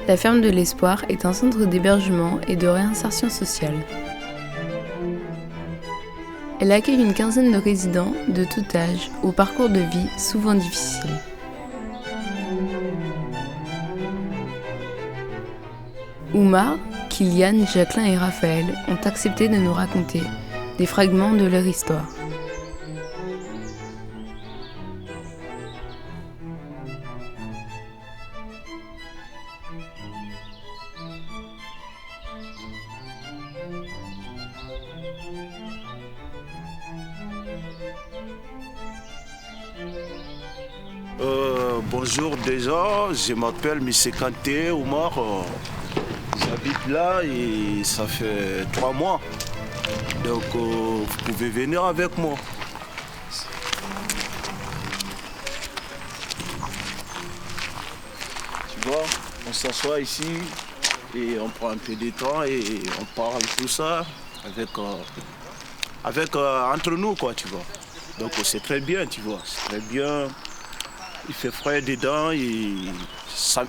La ferme de l'Espoir est un centre d'hébergement et de réinsertion sociale. Elle accueille une quinzaine de résidents de tout âge, au parcours de vie souvent difficile. Oumar, Kylian, Jacqueline et Raphaël ont accepté de nous raconter des fragments de leur histoire. Bonjour déjà, je m'appelle M. Kanté Oumar. J'habite là et ça fait 3 mois. Donc vous pouvez venir avec moi. Tu vois, on s'assoit ici et on prend un peu de temps et on parle tout ça entre nous quoi, tu vois. Donc c'est très bien, tu vois, c'est très bien. Il fait frais dedans et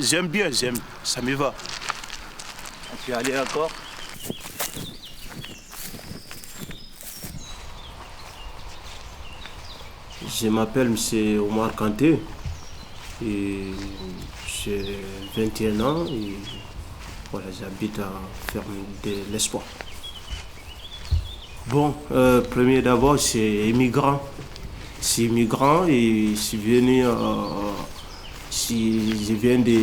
j'aime bien, ça me va. On peut aller encore. Je m'appelle M. Oumar Kanté et j'ai 21 ans et voilà, j'habite à Ferme de l'Espoir. Bon, premier d'abord, c'est immigrant. C'est immigrant et je viens de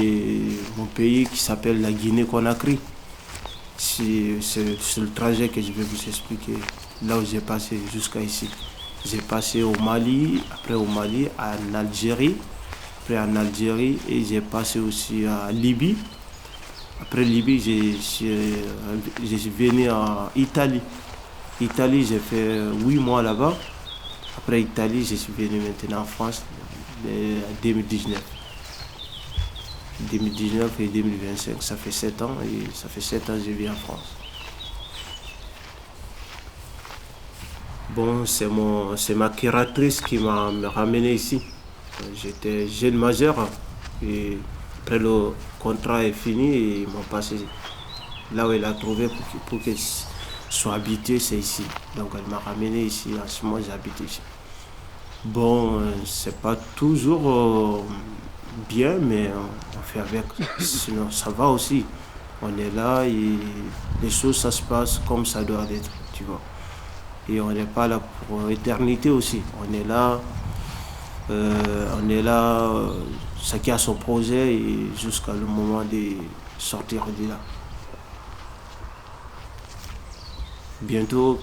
mon pays qui s'appelle la Guinée-Conakry. C'est le trajet que je vais vous expliquer, là où j'ai passé jusqu'à ici. J'ai passé au Mali, après au Mali, en Algérie, après en Algérie et j'ai passé aussi à Libye. Après Libye, je suis venu en Italie. Italie, j'ai fait 8 mois là-bas. Après Italie, je suis venu maintenant en France en 2019. 2019 et 2025, ça fait 7 ans et ça fait 7 ans que je vis en France. Bon, c'est ma curatrice qui m'a ramené ici. J'étais jeune majeur et après le contrat est fini et ils m'ont passé là où il a trouvé pour que soit habité, c'est ici. Donc elle m'a ramené ici, en ce moment j'habite ici. Bon, c'est pas toujours bien, mais on fait avec. Sinon ça va aussi. On est là et les choses ça se passe comme ça doit être, tu vois. Et on n'est pas là pour l'éternité aussi. Chacun a son projet et jusqu'à le moment de sortir de là. Bientôt,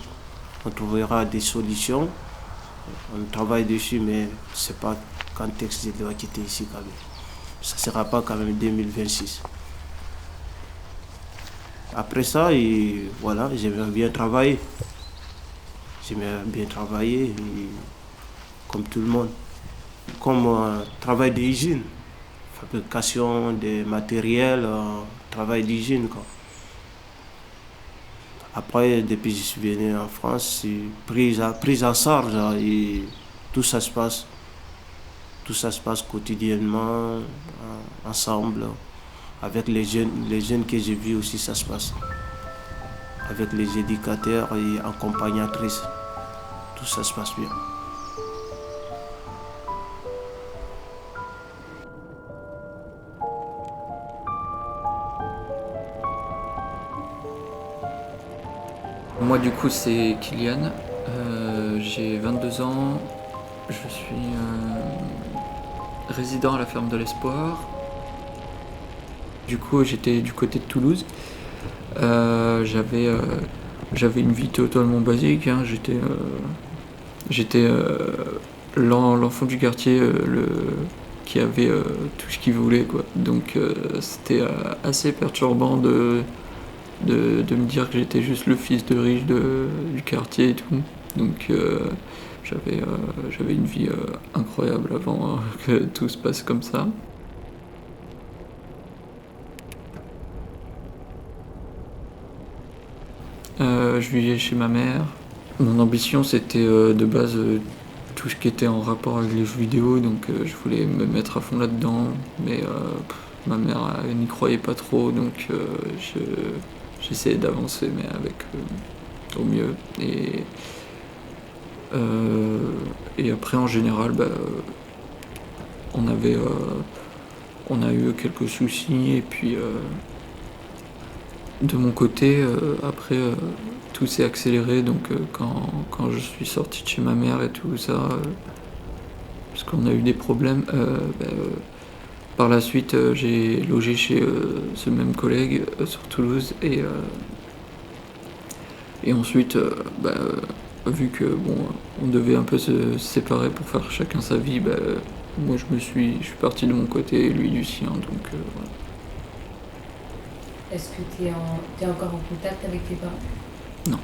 on trouvera des solutions. On travaille dessus, mais c'est pas quand texte de doit quitter ici quand même. Ça ne sera pas quand même 2026. Après ça, et voilà, j'aimerais bien travailler. J'aimerais bien travailler, et, comme tout le monde. Comme travail d'hygiène, fabrication des matériels, travail d'hygiène, quoi. Après, depuis que je suis venu en France, c'est prise en charge et tout ça se passe. Tout ça se passe quotidiennement, ensemble. Avec les jeunes que j'ai vus aussi, ça se passe. Avec les éducateurs et accompagnatrices. Tout ça se passe bien. Moi du coup c'est Kylian, j'ai 22 ans, je suis résident à la ferme de l'Espoir. Du coup j'étais du côté de Toulouse. J'avais une vie totalement basique, hein. J'étais l'enfant du quartier qui avait tout ce qu'il voulait, quoi. Donc c'était assez perturbant de me dire que j'étais juste le fils de riche du quartier et tout. Donc j'avais une vie incroyable avant que tout se passe comme ça. Je vivais chez ma mère. Mon ambition c'était de base tout ce qui était en rapport avec les jeux vidéo, donc je voulais me mettre à fond là-dedans, mais Ma mère n'y croyait pas trop, donc j'essayais d'avancer, mais avec au mieux. Et après, en général, on a eu quelques soucis, et puis de mon côté, après, tout s'est accéléré, donc quand je suis sorti de chez ma mère et tout ça, parce qu'on a eu des problèmes, par la suite, j'ai logé chez ce même collègue sur Toulouse, et ensuite, vu que on devait un peu se séparer pour faire chacun sa vie, moi je suis parti de mon côté et lui du sien, donc voilà. Est-ce que tu es encore en contact avec tes parents? Non.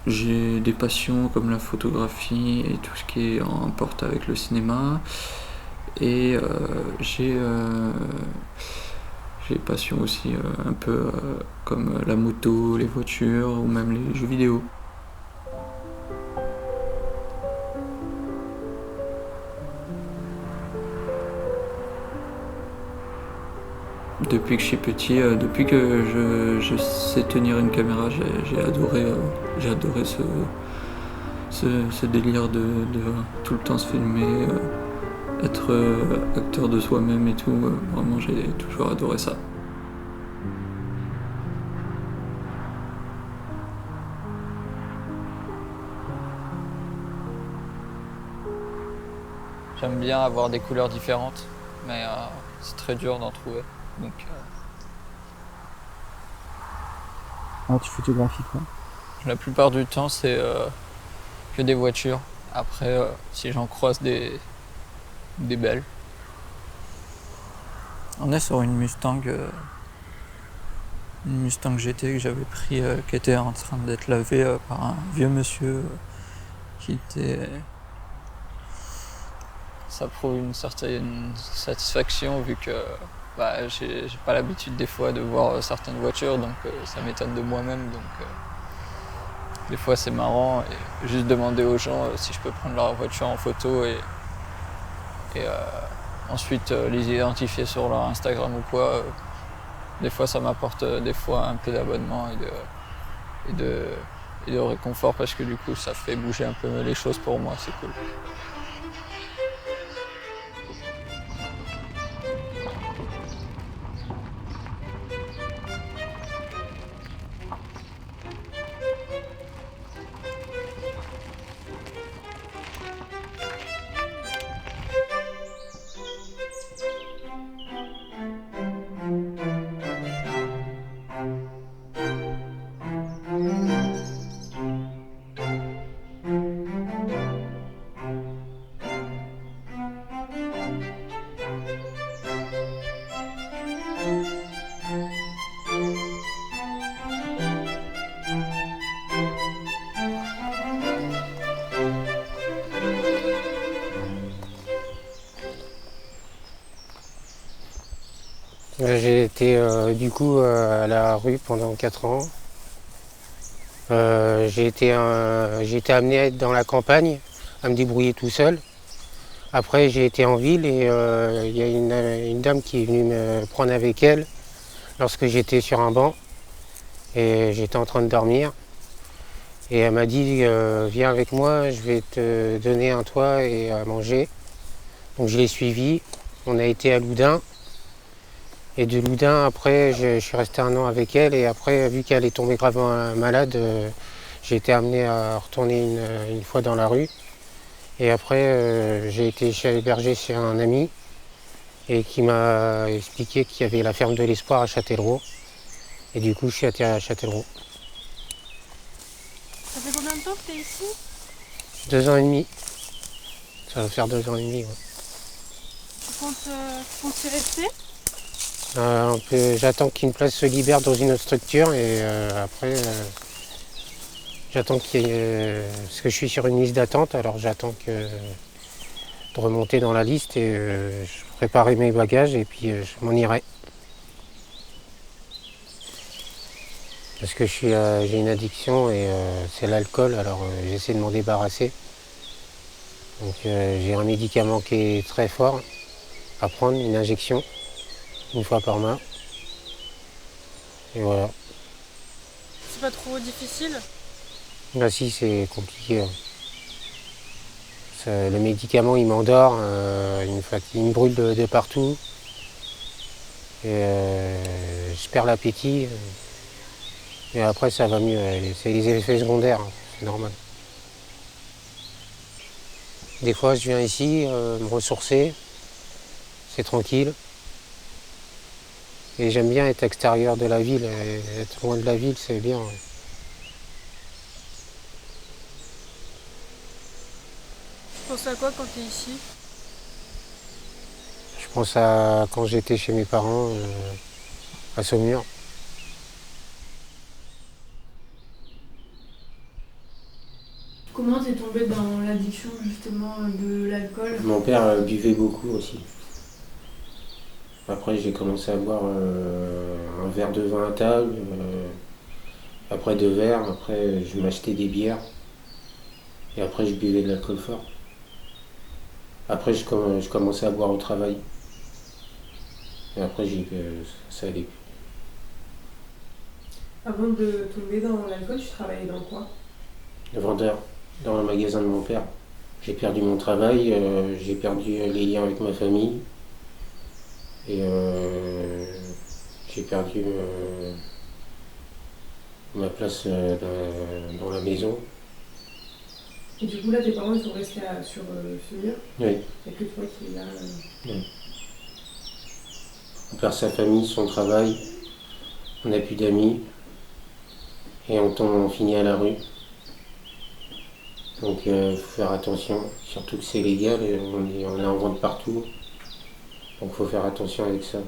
J'ai des passions comme la photographie et tout ce qui est en rapport avec le cinéma. Et j'ai des passions aussi un peu comme la moto, les voitures ou même les jeux vidéo. Depuis que je suis petit, depuis que je sais tenir une caméra, j'ai adoré ce délire de tout le temps se filmer, être acteur de soi-même et tout. Vraiment, j'ai toujours adoré ça. J'aime bien avoir des couleurs différentes, mais c'est très dur d'en trouver. Donc, Alors tu photographies quoi? la plupart du temps, c'est que des voitures. Après, si j'en croise des belles. On est sur une Mustang GT que j'avais pris, qui était en train d'être lavée par un vieux monsieur qui était... Ça prouve une certaine satisfaction vu que j'ai pas l'habitude des fois de voir certaines voitures, donc ça m'étonne de moi-même. Donc des fois c'est marrant et juste demander aux gens si je peux prendre leur voiture en photo et ensuite les identifier sur leur Instagram ou quoi. Des fois ça m'apporte des fois un peu d'abonnement et de réconfort parce que du coup ça fait bouger un peu les choses pour moi, c'est cool. J'ai été du coup à la rue pendant 4 ans. J'ai été amené à être dans la campagne, à me débrouiller tout seul. Après j'ai été en ville et il y a une dame qui est venue me prendre avec elle lorsque j'étais sur un banc et j'étais en train de dormir. Et elle m'a dit viens avec moi, je vais te donner un toit et à manger. Donc je l'ai suivie, on a été à Loudun. Et de Loudun, après, je suis resté 1 an avec elle. Et après, vu qu'elle est tombée gravement malade, j'ai été amené à retourner une fois dans la rue. Et après, j'ai été hébergé chez un ami et qui m'a expliqué qu'il y avait la ferme de l'Espoir à Châtellerault. Et du coup, je suis allé à Châtellerault. Ça fait combien de temps que tu es ici? 2 ans et demi. Ça va faire 2 ans et demi, ouais. Tu comptes y rester? J'attends qu'une place se libère dans une autre structure et après j'attends qu'il y ait... parce que je suis sur une liste d'attente, alors j'attends de remonter dans la liste et je préparerai mes bagages et puis je m'en irai. Parce que j'ai une addiction et c'est l'alcool, alors j'essaie de m'en débarrasser. Donc j'ai un médicament qui est très fort à prendre, une injection, une fois par mois. Et voilà. C'est pas trop difficile? Là si, c'est compliqué. Le médicament il m'endort, il me brûle de partout. Et je perds l'appétit. Et après ça va mieux, c'est les effets secondaires, c'est normal. Des fois je viens ici me ressourcer, c'est tranquille. Et j'aime bien être extérieur de la ville, être loin de la ville c'est bien. Tu penses à quoi quand t'es ici? Je pense à quand j'étais chez mes parents à Saumur. Comment t'es tombé dans l'addiction justement de l'alcool? Mon père buvait beaucoup aussi. Après j'ai commencé à boire un verre de vin à table, après 2 verres, après je m'achetais des bières et après je buvais de l'alcool fort. Après je commençais à boire au travail. Et après ça allait plus. Avant de tomber dans l'alcool, tu travaillais dans quoi? Le vendeur, dans le magasin de mon père. J'ai perdu mon travail, j'ai perdu les liens avec ma famille. Et j'ai perdu ma place dans la maison. Et du coup, là, tes parents, ils sont restés sur Saumur? Oui. Il n'y a que toi qui es là. Oui. On perd sa famille, son travail, on n'a plus d'amis et on finit à la rue. Donc il faut faire attention, surtout que c'est légal et on est en vente partout. Donc il faut faire attention avec ça.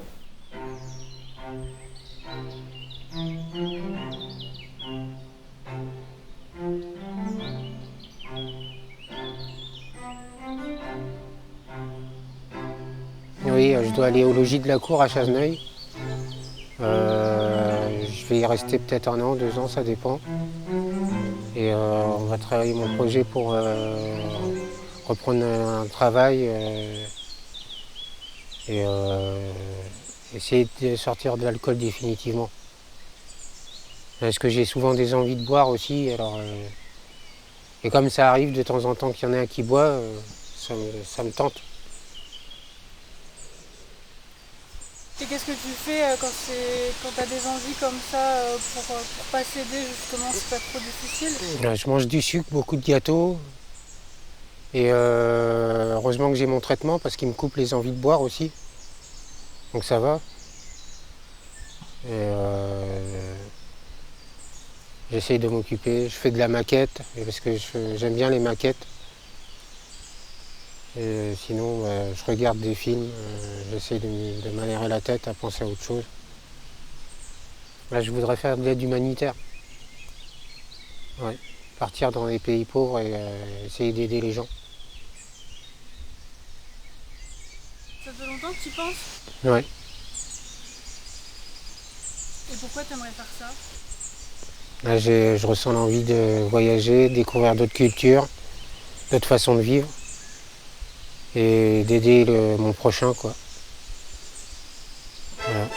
Oui, je dois aller au logis de la cour à Chasseneuil. Je vais y rester peut-être 1 an, 2 ans, ça dépend. Et on va travailler mon projet pour reprendre un travail et essayer de sortir de l'alcool définitivement. Parce que j'ai souvent des envies de boire aussi. Alors, et comme ça arrive de temps en temps qu'il y en a un qui boit, ça me tente. Et qu'est-ce que tu fais quand tu as des envies comme ça pour pas céder justement, c'est pas trop difficile? Je mange du sucre, beaucoup de gâteaux. Et heureusement que j'ai mon traitement parce qu'il me coupe les envies de boire aussi. Donc ça va. Et j'essaye de m'occuper. Je fais de la maquette parce que j'aime bien les maquettes. Et sinon, je regarde des films. J'essaye de m'aérer la tête à penser à autre chose. Là, je voudrais faire de l'aide humanitaire. Ouais. Partir dans les pays pauvres et essayer d'aider les gens. Ça fait longtemps que tu penses? Ouais. Et pourquoi tu aimerais faire ça? Là, je ressens l'envie de voyager, découvrir d'autres cultures, d'autres façons de vivre et d'aider mon prochain, quoi. Voilà.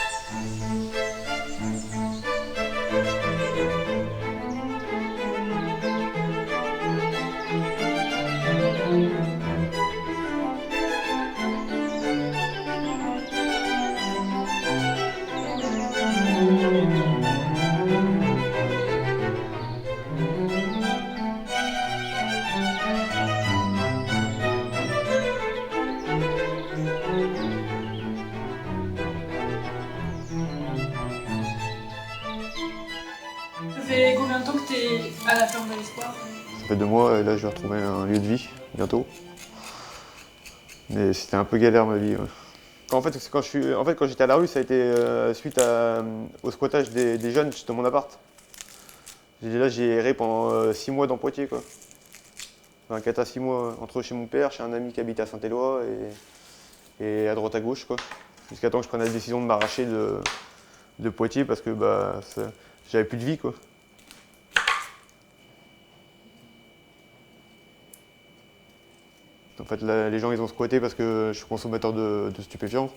Ça fait combien de temps que tu es à la ferme de l'Espoir? Ça fait 2 mois et là je vais retrouver un lieu de vie bientôt. Mais c'était un peu galère ma vie. Ouais. En fait, quand j'étais à la rue, ça a été suite au squattage des jeunes de mon appart. Là j'ai erré pendant 6 mois dans Poitiers, quoi. Enfin, 4 à 6 mois entre chez mon père, chez un ami qui habitait à Saint-Éloi et à droite à gauche, quoi. Jusqu'à temps que je prenne la décision de m'arracher de Poitiers parce que j'avais plus de vie, quoi. En fait, là, les gens, ils ont squatté parce que je suis consommateur de stupéfiants.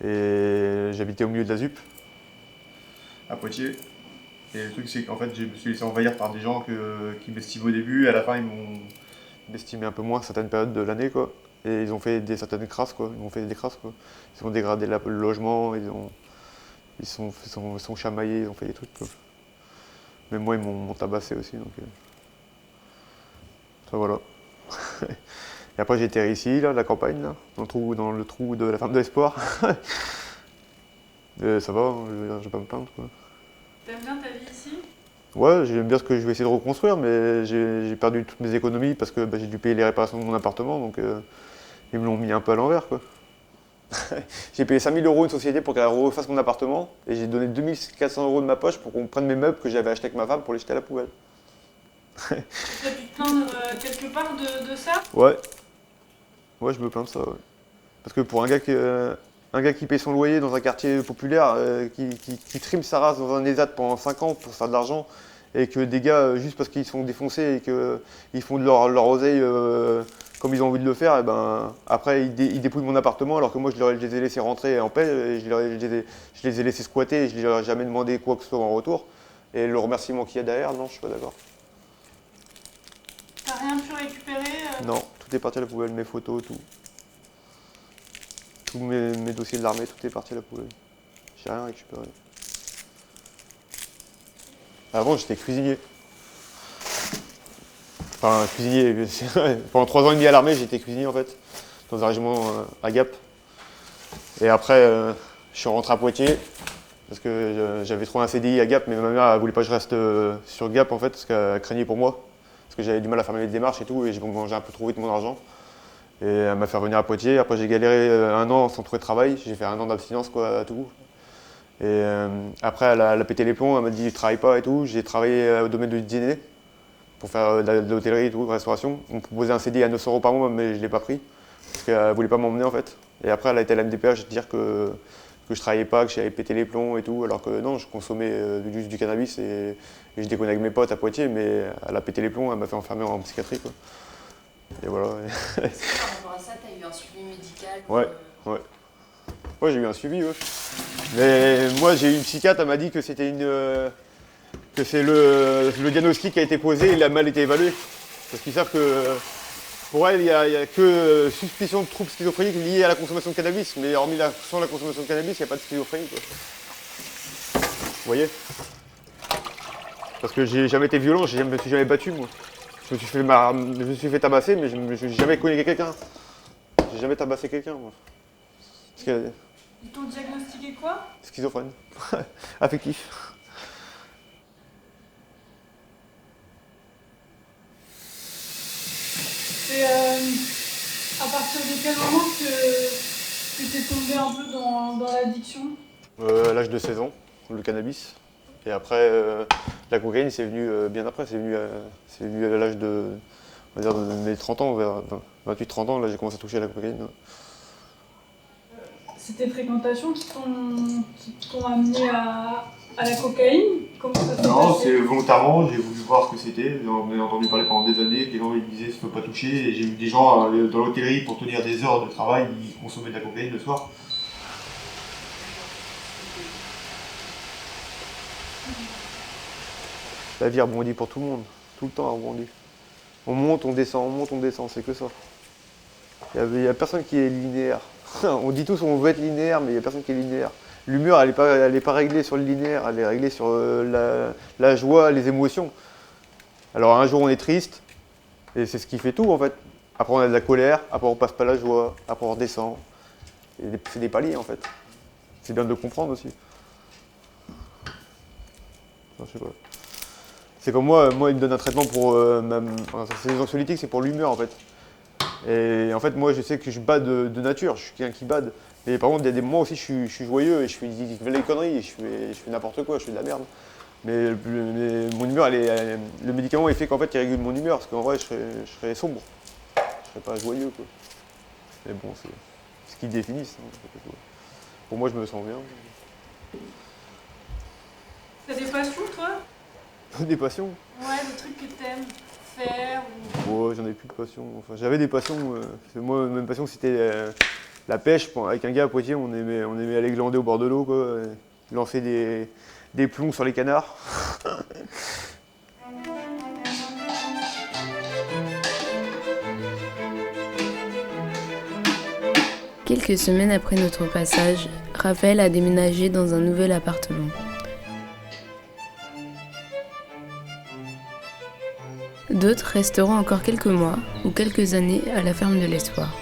Et j'habitais au milieu de la ZUP, à Poitiers. Et le truc, c'est qu'en fait, je me suis laissé envahir par des gens qui m'estimaient au début. Et à la fin, ils m'ont estimé un peu moins certaines périodes de l'année, quoi. Et ils ont fait certaines crasses, quoi. Ils m'ont fait des crasses, quoi. Ils ont dégradé le logement, ils sont chamaillés, ils ont fait des trucs, quoi. Même moi, ils m'ont tabassé aussi, donc... Ça, voilà. Et après, j'ai atterri ici, là, la campagne, là, dans le trou de la ferme de l'espoir. Ça va, hein, je vais pas me plaindre, quoi. T'aimes bien ta vie ici? Ouais, j'aime bien ce que je vais essayer de reconstruire, mais j'ai perdu toutes mes économies parce que j'ai dû payer les réparations de mon appartement, donc ils me l'ont mis un peu à l'envers, quoi. J'ai payé 5 000 € une société pour qu'elle refasse mon appartement, et j'ai donné 2 400 € de ma poche pour qu'on prenne mes meubles que j'avais achetés avec ma femme pour les jeter à la poubelle. Tu as pu te plaindre quelque part de ça? Ouais. Ouais, je me plains de ça, ouais. Parce que pour un gars qui paye son loyer dans un quartier populaire, qui trime sa race dans un ESAT pendant 5 ans pour se faire de l'argent, et que des gars, juste parce qu'ils sont défoncés et qu'ils font de leur oseille comme ils ont envie de le faire, et ben, après ils dépouillent mon appartement alors que moi je les ai laissés rentrer en paix, et je les ai laissés squatter et je leur ai jamais demandé quoi que ce soit en retour. Et le remerciement qu'il y a derrière, non, je suis pas d'accord. T'as rien pu récupérer Non, tout est parti à la poubelle, mes photos, tout. Tous mes dossiers de l'armée, tout est parti à la poubelle. J'ai rien récupéré. Avant, j'étais cuisinier. Enfin, cuisinier, pendant 3 ans et demi à l'armée, j'étais cuisinier en fait, dans un régiment à Gap. Et après, je suis rentré à Poitiers, parce que j'avais trouvé un CDI à Gap, mais ma mère ne voulait pas que je reste sur Gap en fait, parce qu'elle craignait pour moi. Parce que j'avais du mal à faire mes démarches et tout, et j'ai un peu trop vite mon argent. Et elle m'a fait revenir à Poitiers. Après, j'ai galéré 1 an sans trouver de travail. J'ai fait 1 an d'abstinence, quoi, à tout. Et après, elle a pété les plombs. Elle m'a dit, je travaille pas et tout. J'ai travaillé au domaine du dîner pour faire de l'hôtellerie et tout, de la restauration. On me proposait un CDI à 900 € par mois, mais je l'ai pas pris. Parce qu'elle voulait pas m'emmener, en fait. Et après, elle a été à la MDPH dire que je travaillais pas, que j'avais pété les plombs et tout. Alors que non, je consommais juste du cannabis et je déconnais avec mes potes à Poitiers. Mais elle a pété les plombs. Elle m'a fait enfermer en psychiatrie, quoi. Et voilà. Est-ce que par rapport à ça, tu as eu un suivi médical Ouais, ouais. Ouais, j'ai eu un suivi, ouais. Mais moi, j'ai eu une psychiatre, elle m'a dit que c'était que c'est le diagnostic qui a été posé, il a mal été évalué. Parce qu'ils savent que pour elle, il n'y a que suspicion de troubles schizophréniques liés à la consommation de cannabis. Mais hormis sans la consommation de cannabis, il n'y a pas de schizophrénie, quoi. Vous voyez? Parce que j'ai jamais été violent, je me suis jamais battu, moi. Je me suis fait tabasser, mais je n'ai jamais connu quelqu'un. J'ai jamais tabassé quelqu'un, moi. Ils t'ont diagnostiqué quoi? Schizophrène. Affectif. Et à partir de quel moment que t'es tombé un peu dans l'addiction? À l'âge de 16 ans, le cannabis. Et après, la cocaïne, c'est venu bien après. C'est venu à l'âge de, on va dire, de mes 30 ans, vers 28-30 ans, là j'ai commencé à toucher à la cocaïne. C'est tes fréquentations qui t'ont amené à la cocaïne? Comment ça s'est passé? Non, c'est volontairement, j'ai voulu voir ce que c'était. J'en ai entendu parler pendant des années, que les gens ils disaient qu'il ne faut pas toucher. Et j'ai vu des gens dans l'hôtellerie pour tenir des heures de travail, ils consommaient de la cocaïne le soir. La vie rebondit pour tout le monde, tout le temps elle rebondit. On monte, on descend, c'est que ça. Il n'y a personne qui est linéaire. On dit tous on veut être linéaire, mais il n'y a personne qui est linéaire. L'humeur, elle n'est pas réglée sur le linéaire, elle est réglée sur la joie, les émotions. Alors un jour on est triste, et c'est ce qui fait tout en fait. Après on a de la colère, après on passe pas la joie, après on redescend. C'est des paliers en fait. C'est bien de le comprendre aussi. Non, je sais pas. C'est comme moi, il me donne un traitement pour c'est des anxiolytiques, c'est pour l'humeur en fait. Et en fait, moi je sais que je bade de nature, je suis quelqu'un qui bade. Et par contre, il y a des moments aussi, je suis joyeux et je fais des conneries, je fais n'importe quoi, je fais de la merde. Mais mon humeur, le médicament, il fait qu'en fait, il régule mon humeur, parce qu'en vrai, je serais sombre. Je serais pas joyeux, quoi. Mais bon, c'est ce qu'ils définissent. Hein. Pour moi, je me sens bien. T'as des passions, toi? Des passions? Ouais, des trucs que t'aimes faire ou... Bon, j'en ai plus de passion. Enfin, j'avais des passions. Moi, ma passion, c'était la pêche. Avec un gars à Poitiers, on aimait aller glander au bord de l'eau, quoi. Lancer des plombs sur les canards. Quelques semaines après notre passage, Raphaël a déménagé dans un nouvel appartement. D'autres resteront encore quelques mois ou quelques années à la ferme de l'Espoir.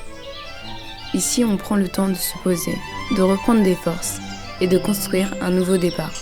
Ici, on prend le temps de se poser, de reprendre des forces et de construire un nouveau départ.